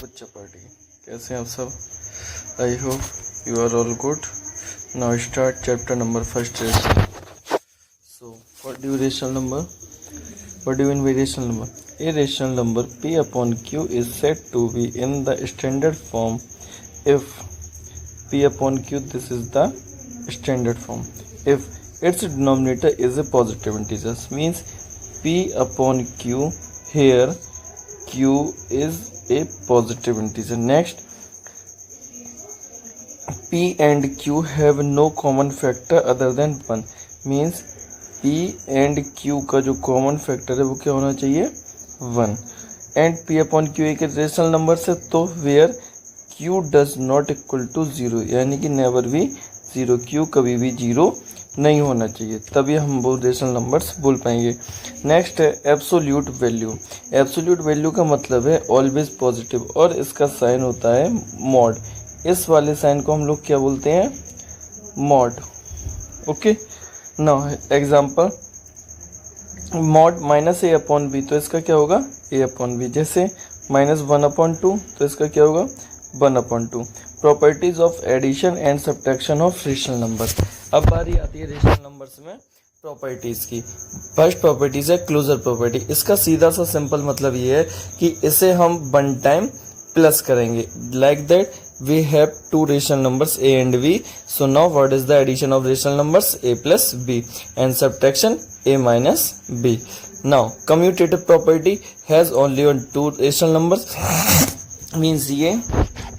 बच्चा पार्टी। कैसे हैं आप सब? I hope you are all good. Now start chapter number first rational. So what do rational number? What do you mean by rational number? A rational number p upon q is said to be in the standard form if p upon q, this is the standard form, if its denominator is a positive integer, means p upon q, here q is a positive integer. Next, p and q have no common factor other than 1, means p and q का जो common factor है वो क्या होना चाहिए? 1. And p upon q एक rational number से, तो where q does not equal to 0, यानी कि नेवर भी 0, q कभी भी 0 नहीं होना चाहिए, तभी हम वो रेशनल नंबर्स बोल पाएंगे. नेक्स्ट है एब्सोल्यूट वैल्यू. एब्सोल्यूट वैल्यू का मतलब है ऑलवेज पॉजिटिव और इसका साइन होता है मॉड. इस वाले साइन को हम लोग क्या बोलते हैं? Mod. Okay, now example mod minus a upon b, तो इसका क्या होगा? A upon b. जैसे माइनस 1/2, तो इसका क्या होगा? 1/2. Properties of addition and subtraction of rational number. अब बारी आती है रेशनल नंबर्स में प्रॉपर्टीज की. फर्स्ट प्रॉपर्टीज है क्लोजर प्रॉपर्टी. इसका सीधा सा सिंपल मतलब ये है कि इसे हम वन टाइम प्लस करेंगे. Like that we have two rational numbers a and b. So now what is the addition of rational numbers? A plus b, and subtraction a minus b. Now commutative property has only on two rational numbers means ये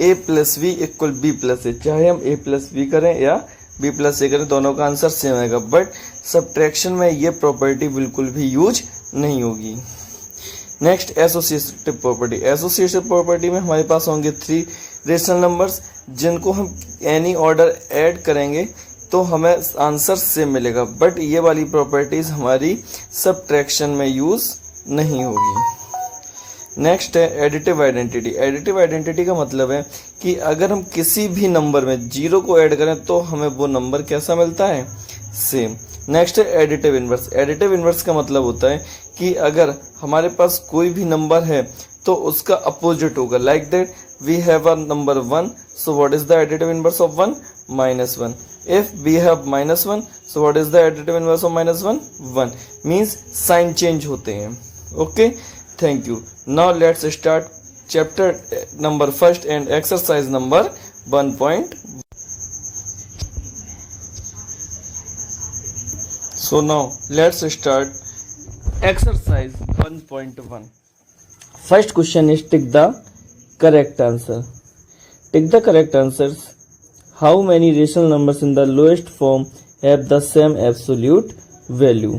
a plus b equal b plus a. चाहे हम a plus b करें या b plus a करें, दोनों का answer same आएगा. But subtraction में ये प्रॉपर्टी बिल्कुल भी यूज नहीं होगी. Next associative property. Associative property में हमारे पास होंगे 3 रेशनल नंबर्स, जिनको हम एनी ऑर्डर ऐड करेंगे तो हमें आंसर सेम मिलेगा. बट ये वाली प्रॉपर्टीज हमारी सब्ट्रैक्शन में यूज नहीं होगी. नेक्स्ट है एडिटिव आइडेंटिटी. एडिटिव आइडेंटिटी का मतलब है कि अगर हम किसी भी नंबर में 0 को ऐड करें तो हमें वो नंबर कैसा मिलता है? सेम. नेक्स्ट है एडिटिव इनवर्स. एडिटिव इनवर्स का मतलब होता है कि अगर हमारे पास कोई भी नंबर है तो उसका अपोजिट होगा. Like that we have a number 1, so what is the additive inverse of 1? -1. If we have -1, so what is the additive inverse of -1? 1. means sign change होते हैं. Okay, thank you. Now let's start chapter number first and exercise number 1. So now let's start exercise 1.1. First question is tick the correct answer. Take the correct answers. How many rational numbers in the lowest form have the same absolute value?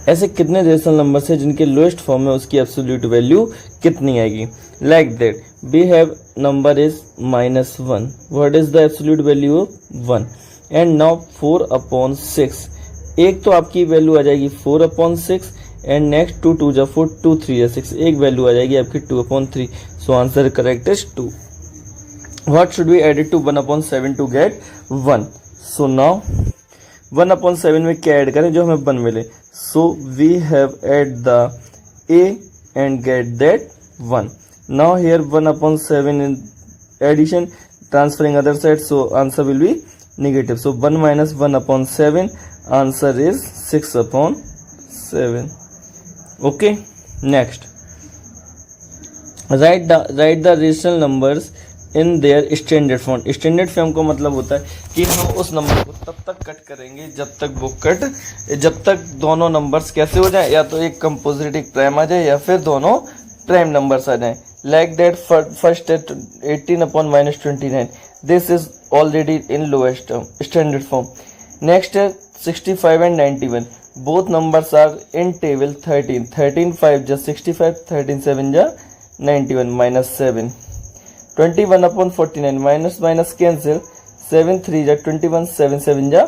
ऐसे कितने rational numbers हैं जिनके lowest form में उसकी absolute value कितनी आएगी? Like that we have number is -1. What is the absolute value of 1? And now 4/6. एक तो आपकी वैल्यू आ जाएगी 4/6 एंड नेक्स्ट 2 2 जा 4, 2 3 जा 6, एक वैल्यू आ जाएगी आपकी 2/3. So answer correct is 2. What should be added to 1/7 to get 1? So now 1/7 में क्या ऐड करें जो हमें 1 मिले? So we have add the a and get that 1. now here 1/7 in addition, transferring other side, so answer will be negative. So 1 minus 1/7, answer is 6/7. Okay, next write the rational numbers in their standard form. Standard form का मतलब होता है कि हम उस number को तब तक कट करेंगे जब तक दोनों नंबर्स कैसे हो जाए, या तो एक कंपोजिट एक प्राइम आ जाए या फिर दोनों प्राइम नंबर्स आ जाए. Like that first 18/-29. This is already in lowest standard form. Next है 65 and 91. Both numbers are in table 13. 13 5 जा 65, 13 7 जा 91, -7. 21/49. minus cancel. 7 3 जा 21, 7 7 जा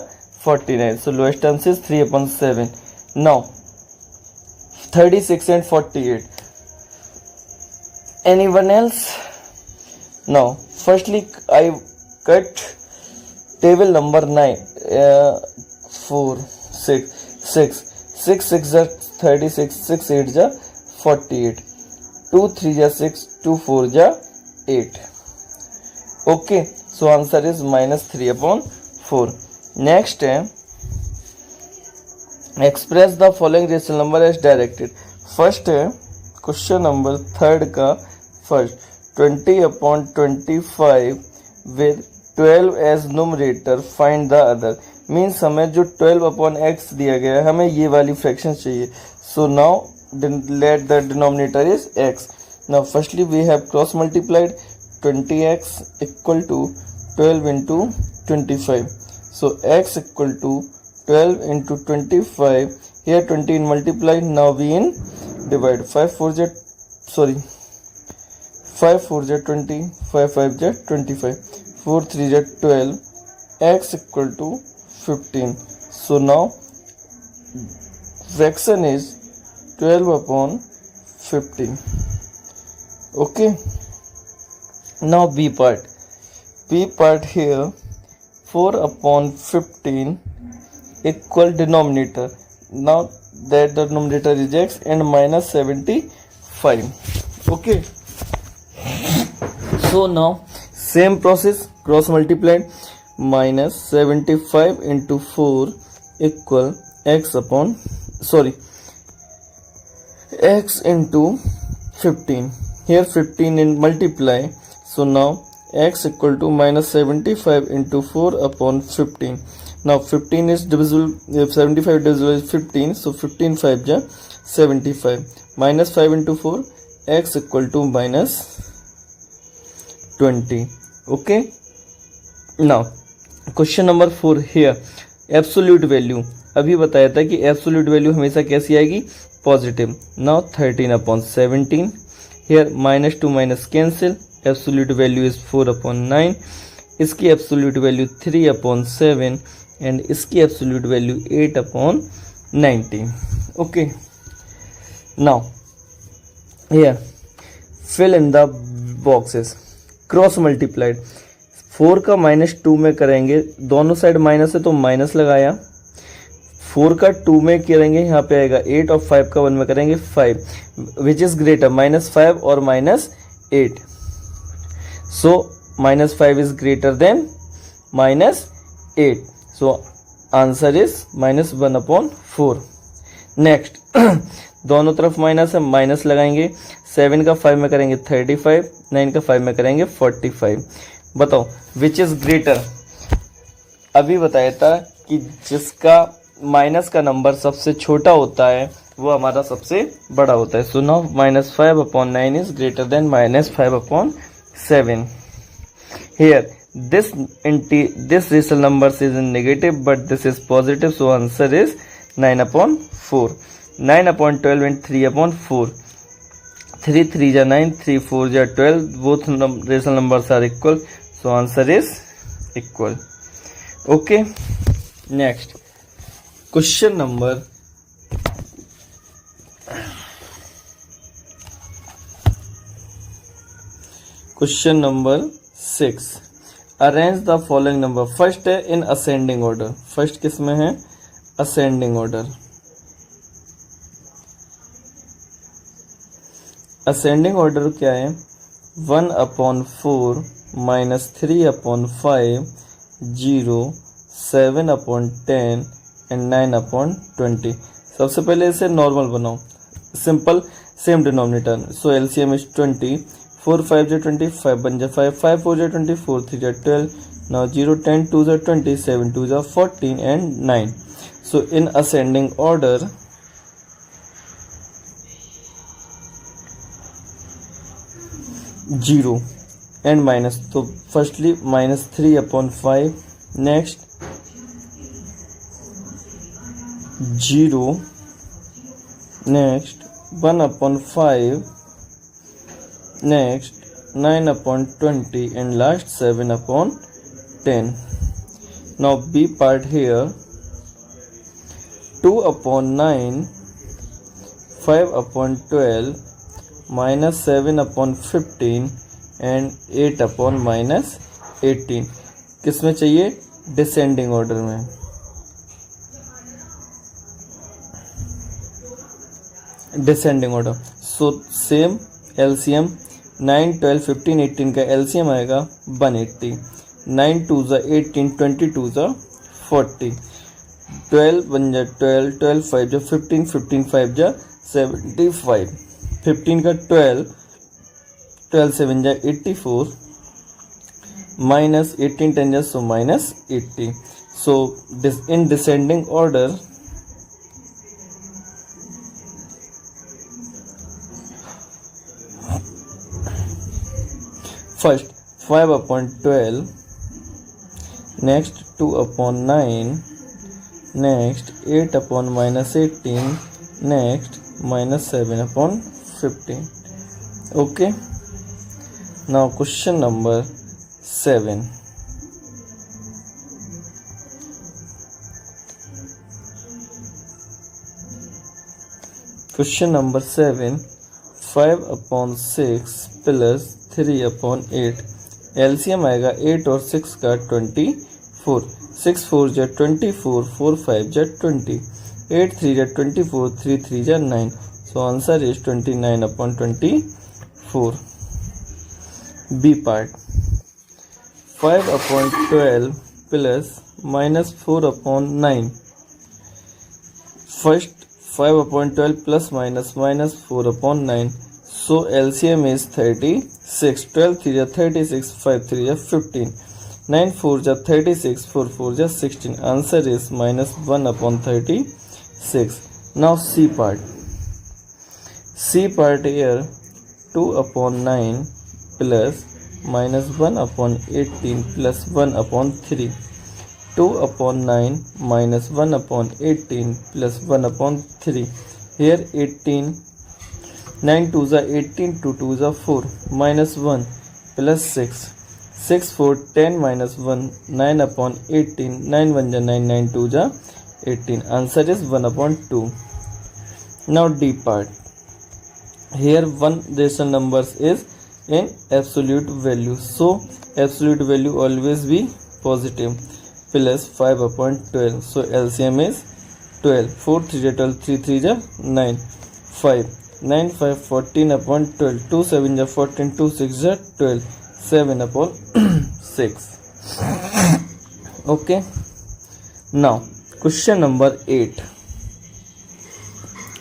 49. So lowest answer is 3/7. Now 36 and 48. Anyone else? Now firstly I cut table number 9 4 6 6 6 6 जा 36, 6 8 जा 48, 2 3 जा 6, 2 4 जा 8. Okay, so answer is -3/4. Next है express the following rational number as directed. First है क्वेश्चन नंबर 3 का first 20/25 with 12 as numerator find the other. Means हमें जो 12/x दिया गया है हमें ये वाली फ्रैक्शन चाहिए. So now let the denominator is x. Now firstly we have cross multiplied 20x equal to 12 into 25. So x equal to 12 into 25. Here 20 in multiply. Now we in divide. 5 4 ja 20. 5 5 ja 25. 4 3 ja 12. X equal to 15. So now fraction is 12/15. Okay. Now B part here 4/15 equal denominator. Now that the denominator is x and -75. Okay, so now same process, cross multiplied. -75 into 4 equal x into 15. Here 15 in multiply. So now x equal to -75 into 4/15. Now 15 is divisible, 75 divisible is 15. So 15 5 ja 75. -5 into 4, x equal to -20. Okay. Now question number 4 here absolute value. अभी बताया था कि absolute value हमेशा कैसी आएगी, positive. Now 13/17. Here -2 minus cancel. Absolute value is 4/9. इसकी absolute value 3/7 and इसकी absolute value 8/19. Okay, now here fill in the boxes. Cross multiplied 4 का -2 में करेंगे, दोनों साइड माइनस है तो माइनस लगाया. 4 का 2 में करेंगे, यहाँ पे आएगा 8 और 5 का 1 में करेंगे 5. विच इज ग्रेटर, -5 और -8. सो -5 is greater than -8. So answer is -1/4. Next दोनों तरफ माइनस है, माइनस लगाएंगे. 7 का 5 में करेंगे 35, 9 का 5 में करेंगे 45. बताओ विच इज ग्रेटर. अभी बताया था कि जिसका माइनस का नंबर सबसे छोटा होता है वो हमारा सबसे बड़ा होता है. So now -5/9 is greater than -5/7. Here this rational number is in negative but this is positive, so answer is 9/4. 9/12 and 3/4. 3 3 ja 9, 3 4 ja 12. Both rational numbers are equal, so answer is equal. Okay, next question number 6. Arrange the following number. First है in ascending order. First किस में है, ascending order. Ascending order क्या है, 1/4 -3/5 0 7/10 and 9/20. सबसे पहले इसे normal बनाओ, simple, same denominator. So LCM is 20. 4 5 जा 20, 5 1 जा 5, 5 4 जा 20, 4 3 जा 12. Now 0 10 2 जा 20, 7 2 जा 14 and 9. So in ascending order, zero and minus. तो firstly -3/5. Next 0. Next 1/5. Next 9/20 and last 7/10. Now B part here 2/9 5/12 -7/15 and 8/18. किस में चाहिए, डिसेंडिंग ऑर्डर में। Descending order, so same LCM 9, 12, 15, 18 का एलसीएम आएगा 180। 9 2 ज़ा 18, 22 ज़ा 40, 12 1 जा 12, 12 5 जा 15, 15 5 जा 75, 15 का 12, 12 7 जा 84, minus 18 10 जा so minus 80. So this in descending order, first 5 upon 12, next 2 upon 9, next 8 upon minus 18, next minus 7 upon 15. Okay, now question number 7. Question number 7. 5 upon 6 plus 3 upon 8, LCM आएगा 8 और 6 का 24, 6 4 जा 24, 4 5 जा 20, 8 3 जा 24, 3 3 जा 9, so answer is 29 upon 24. B part, 5 upon 12 plus minus 4 upon 9. First 5 upon 12 plus minus 4 upon 9. So LCM is 36. 12 3 is 36, 5 3 is 15. 9 4 is 36, 4 4 is 16. Answer is minus 1 upon 36. Now C part. C part here 2 upon 9 plus minus 1 upon 18 plus 1 upon 3. 2 upon 9 minus 1 upon 18 plus 1 upon 3. Here 18, 9 2 is 18, 2 2 is 4, minus 1 plus 6. 6 4 10 minus 1, 9 upon 18, 9 1 is 9, 9 2 is 18. Answer is 1 upon 2. Now D part. Here one rational numbers is in absolute value, so absolute value always be positive, plus 5 upon 12, so LCM is 12. 4 3 is 12, 3 3 is 9, 5 9 5 14 upon 12, 2 7 is 14, 2 6 is 12, 7 upon 6. Okay, now question number 8.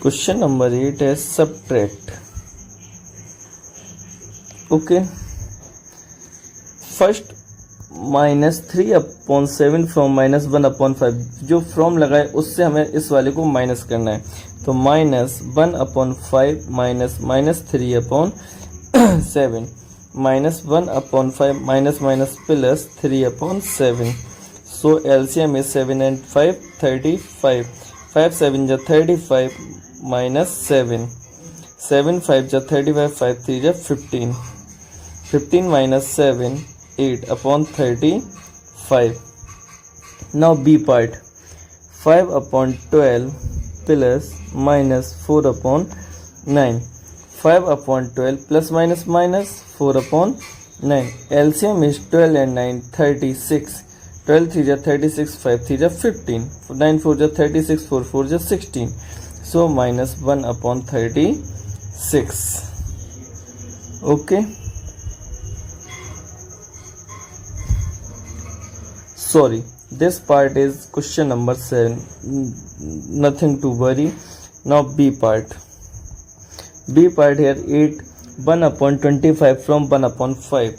Question number 8 is subtract. Okay, first minus 3 upon 7 from minus 1 upon 5, जो from लगाए उससे हमें इस वाले को minus करना है, तो minus 1 upon 5 minus minus 3 upon 7, minus 1 upon 5 minus minus plus 3 upon 7. So LCM is 7 and 5 35, 5 7 जा 35 माइनस 7, 7 5 जा 35, 5 3 जा 15, 15 minus 7 8 upon 35. Now B part, 5 upon 12 plus minus 4 upon 9, 5 upon 12 plus minus minus 4 upon 9. LCM is 12 and 9 36. 12 3 is 36, 5 3 is 15, 9 4 is 36, 4 4 is 16. So minus 1 upon 36. Okay. Sorry, this part is question number 7. Nothing to worry. Now B part. B part here 8, 1 upon 25 from 1 upon 5.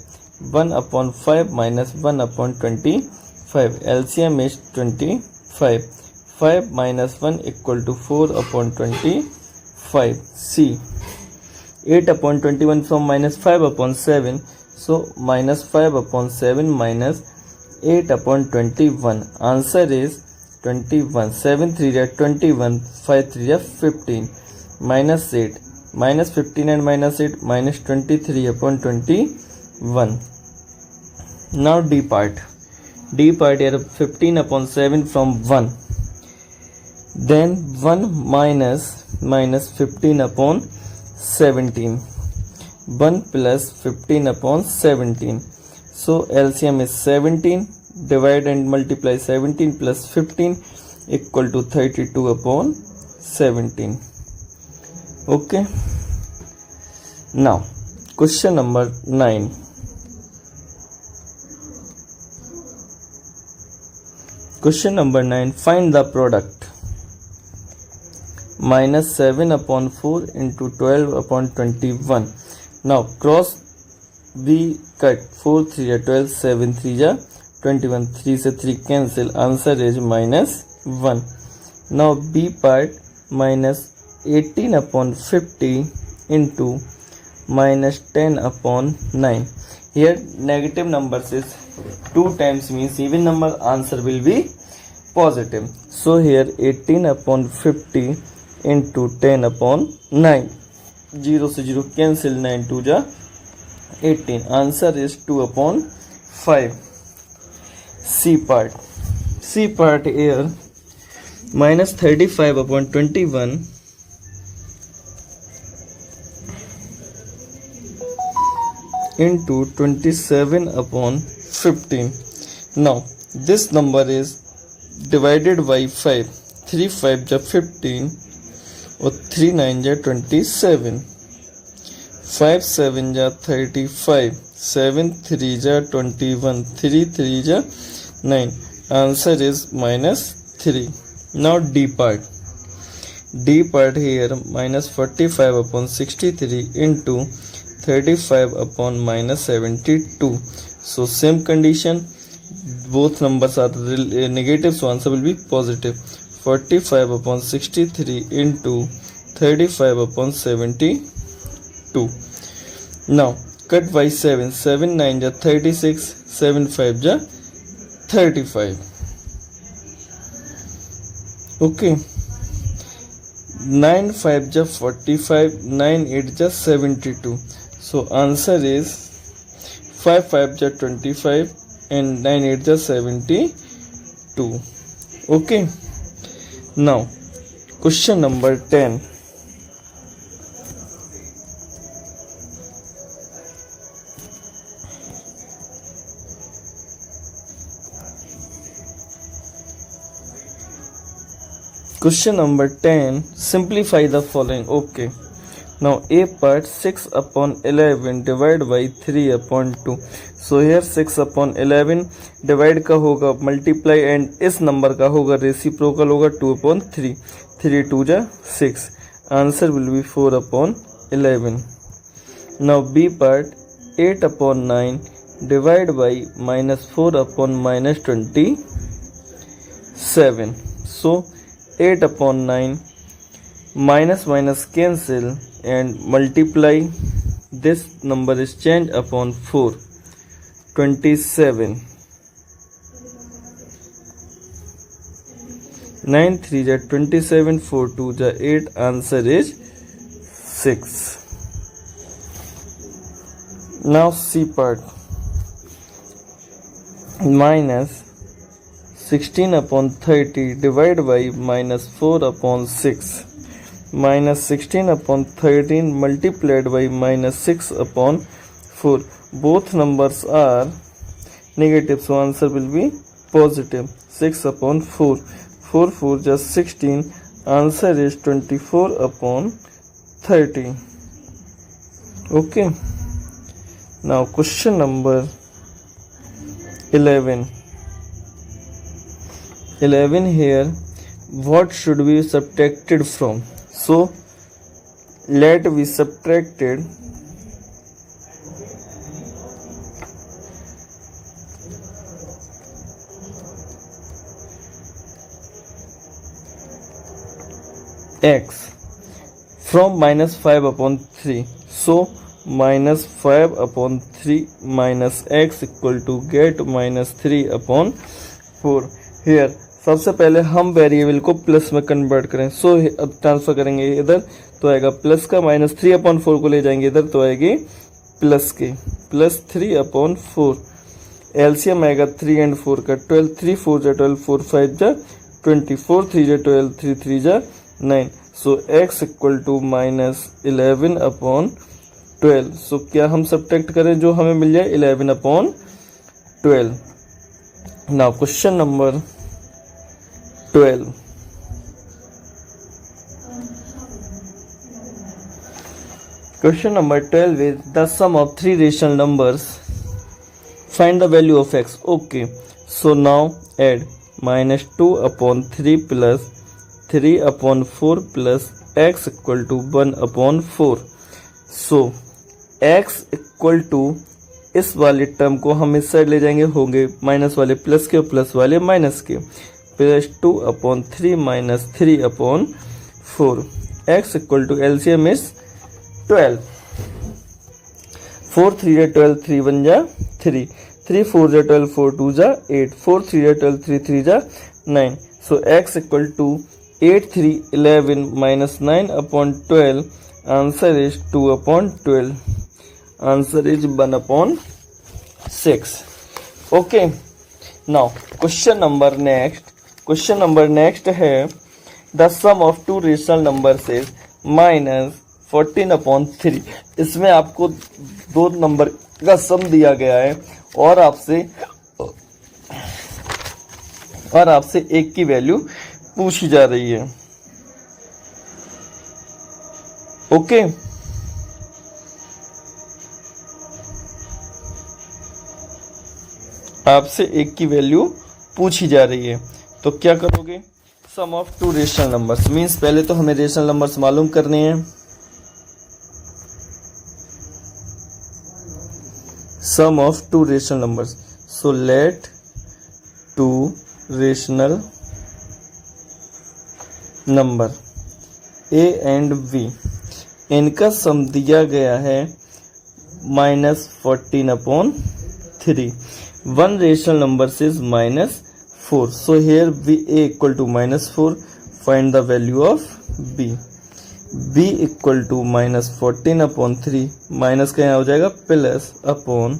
1 upon 5 minus 1 upon 25. LCM is 25. 5 minus 1 equal to 4 upon 25. C. 8 upon 21 from minus 5 upon 7. So minus 5 upon 7 minus 8 upon 21. Answer is 21. 7 3 is 21, 5 3 is 15, minus 8, minus 15 and minus 8, minus 23 upon 21. Now D part. D part here 15 upon 7 from 1. Then 1 minus 15 upon 17. 1 plus 15 upon 17. So LCM is 17. divide and multiply 17 plus 15 equal to 32 upon 17. Okay. Now question number 9. Question number 9, find the product minus 7 upon 4 into 12 upon 21. Now cross we cut 4 3 are 12, 7 3 are 21, 3 से 3 cancel, answer is minus 1. Now B part, minus 18 upon 50 into minus 10 upon 9. Here negative numbers is 2 times means even number, answer will be positive. So here 18 upon 50 into 10 upon 9. 0 से 0 cancel, 9 2 जा 18. Answer is 2 upon 5. C part. C part here minus 35 upon 21 into 27 upon 15. Now this number is divided by 5. 3 5 जा 15 और 3 9 जा 27. 5 7 जा 35. 7 3 जा 21. 3 3 जा 9. Answer is minus 3. Now D part. D part here minus 45 upon 63 into 35 upon minus 72. So same condition, both numbers are negative, so answer will be positive. 45 upon 63 into 35 upon 72. Now cut by 7. 7 9 ja 36. 7 5 ja 35. Okay. 9 5 ja 45. 9 8 ja 72. So answer is 5 5 ja 25 and 9 8 ja 72. Okay. Now question number 10. Question number 10, simplify the following. Okay. Now A part 6 upon 11 divide by 3 upon 2. So here 6 upon 11 divide का होगा multiply and इस number का होगा reciprocal होगा 2 upon 3. 3 2 जा 6. Answer will be 4 upon 11. Now B part 8 upon 9 divide by minus 4 upon minus 27. So 8 upon 9 minus minus cancel and multiply, this number is changed upon 4. 27. 9 3 ja 27. 4 2 ja 8. Answer is 6. Now C part minus 16 upon 30 divide by minus 4 upon 6. Minus 16 upon 13 multiplied by minus 6 upon 4. Both numbers are negative, so answer will be positive. 6 upon 4. 4 4 just 16. Answer is 24 upon 30. Okay. Now question number 11. 11 here, what should be subtracted from? So let be subtracted x from minus 5 upon 3. So minus 5 upon 3 minus x equal to get minus 3 upon 4. Here सबसे पहले हम variable को plus में convert करें. सो अब transfer करेंगे इधर तो आएगा प्लस का, माइनस 3 अपॉन 4 को ले जाएंगे इधर तो आएगी प्लस के, प्लस 3 अपॉन 4. एलसीएम आएगा 3 and 4 का 12. 3 4 जा 12, 4 5 जा 24, 3 जा 12, 3 3 जा 9. So x equal to minus 11 upon 12. So क्या हम सब्ट्रैक्ट करें, जो हमें मिल जाए 11 upon 12. Now question number 12. Question number 12 is the sum of three rational numbers. Find the value of x. Okay, so now add minus 2 upon 3 plus 3 upon 4 plus x equal to 1 upon 4. So x equal to इस वाले term को हम इस side ले जाएंगे, होंगे minus वाले plus के और प्लस वाले माइनस के, plus 2 upon 3 minus 3 upon 4. x equal to LCM is 12. 4 3 जा 12, 3 1 जा 3, 3 4 जा 12, 4 2 जा 8, 4 3 जा 12, 3 3 जा 9. So x equal to 8 3 11 minus 9 upon 12. Answer is 2 upon 12. Answer is 1 upon 6. Okay. Now question number next है the sum of two rational numbers is minus 14 upon 3. इसमें आपको दो नंबर का सम दिया गया है और आपसे एक की वैल्यू पूछी जा रही है. ओके आपसे एक की वैल्यू पूछी जा रही है, तो क्या करोगे? Sum of two rational numbers means पहले तो हमें रेशनल नंबर्स मालूम करने हैं. Sum of two rational numbers, so let two rational number a and b, इनका सम दिया गया है minus 14 upon 3. One rational number is minus 4. So here a equal to minus 4. Find the value of b. b equal to minus 14 upon 3, minus का यहाँ हो जाएगा plus upon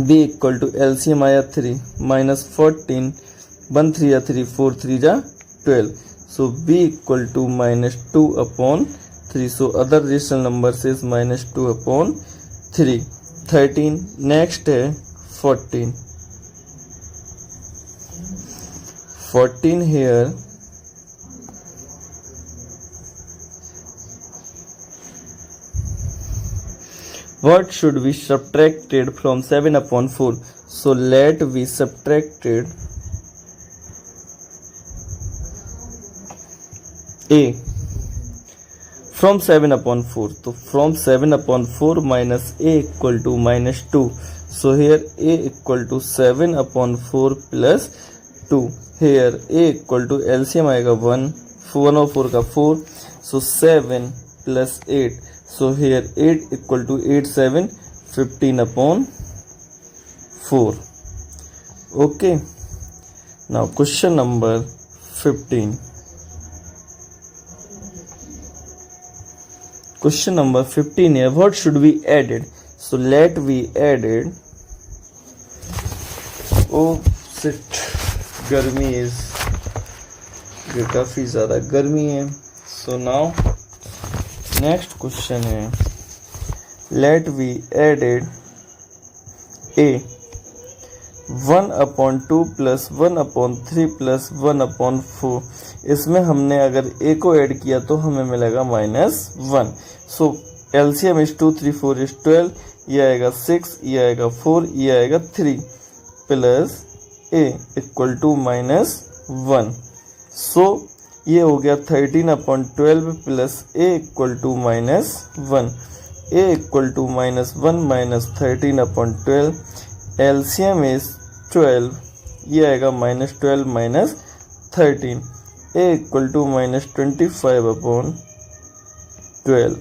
b equal to LCM आया 3 minus 14, 1 3 या 3, 4 3 जा 12. So b equal to minus 2 upon 3. So other rational numbers is minus 2 upon 3. 13. Next है 14. 14 here. What should be subtracted from 7 upon 4? So let we subtracted a from 7 upon 4. तो from 7 upon 4 minus a equal to minus 2. So here a equal to 7 upon 4 plus 2. Here a equal to LCM आएगा 1, 1 और 4 का 4. So 7 plus 8. So here 8 equal to 8 7 15 upon 4. Okay. Now question number 15. Question number 15 here. What should be added? So let we added. Oh shit, गर्मी is ये काफी ज़्यादा गर्मी है. So now next question है. Let we added a 1 upon 2 plus 1 upon 3 plus 1 upon 4. इसमें हमने अगर a को ऐड किया तो हमें मिलेगा minus 1. So LCM is 2 3 4 is 12. ये आएगा 6, ये आएगा 4, ये आएगा 3 plus a equal to minus 1. So ये हो गया 13 upon 12 plus a equal to minus 1. a equal to minus 1 minus 13 upon 12. LCM is 12. ये आएगा minus 12 minus 13. a equal to minus 25 upon 12.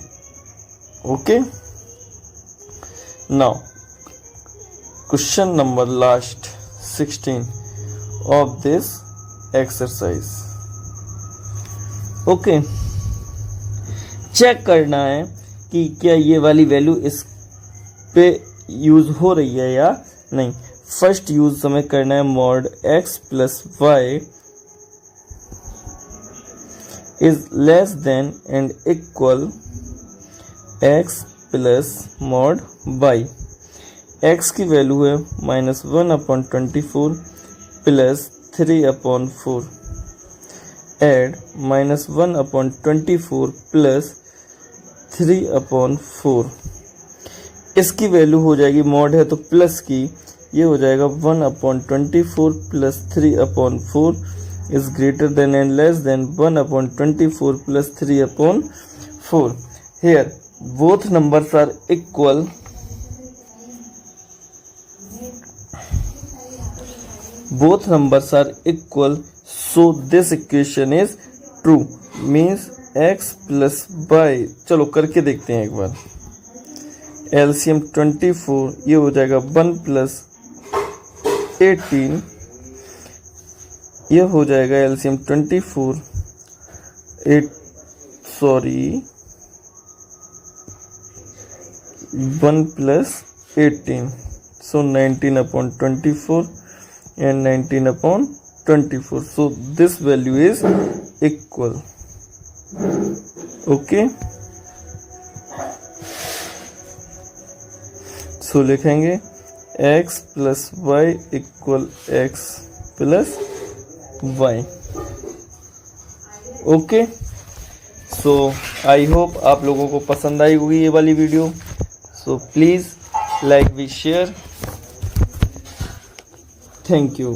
Okay. Now question number last 16 of this exercise. Okay. Check करना है कि क्या ये वाली value इस पे यूज हो रही है या नहीं. फर्स्ट यूज हमें करना है mod x plus y is less than and equal x plus mod y. x की वैल्यू है -1/24 प्लस 3/4 एड -1/24 प्लस 3/4 इसकी वैल्यू हो जाएगी, मॉड है तो प्लस की, ये हो जाएगा 1/24 plus 3/4 is greater than and less than 1/24 plus 3/4. Here both numbers are equal. Both numbers are equal, so this equation is true. Means x plus y. चलो करके देखते हैं एक बार. LCM 24, ये हो जाएगा 1 प्लस 18, ये हो जाएगा LCM 24 1 plus 18, so 19/24 and 19/24, so this value is equal. Okay, so लिखेंगे x plus y equal x plus y. Okay, so I hope आप लोगों को पसंद आई होगी ये वाली video. So please like, we share. Thank you.